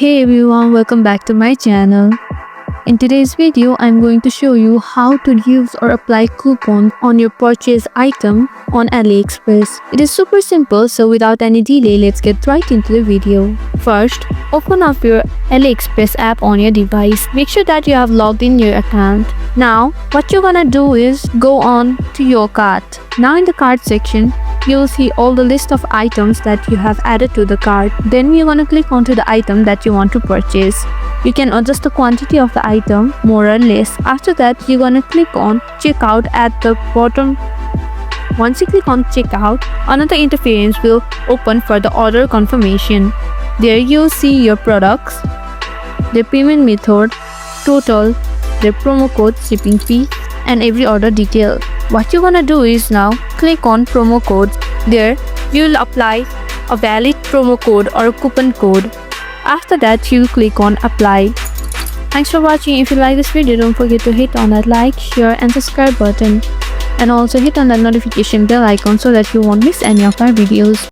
Hey everyone, welcome back to my channel. In today's video, I'm going to show you how to use or apply coupon on your purchase item on AliExpress. It is super simple, so without any delay, let's get right into the video. First, open up your AliExpress app on your device. Make sure that you have logged in your account. Now, what you're gonna do is go on to your cart. Now in the cart section, you'll see all the list of items that you have added to the cart. Then you're gonna click onto the item that you want to purchase. You can adjust the quantity of the item more or less. After that, you're gonna click on checkout at the bottom. Once you click on checkout, another interface will open for the order confirmation. There you'll see your products, their payment method, total, their promo code, shipping fee, and every order detail. What you're gonna do is now click on promo code. There you'll apply a valid promo code or a coupon code. After that, you'll click on apply. Thanks for watching. If you like this video, don't forget to hit on that like, share and subscribe button, and also hit on that notification bell icon so that you won't miss any of my videos.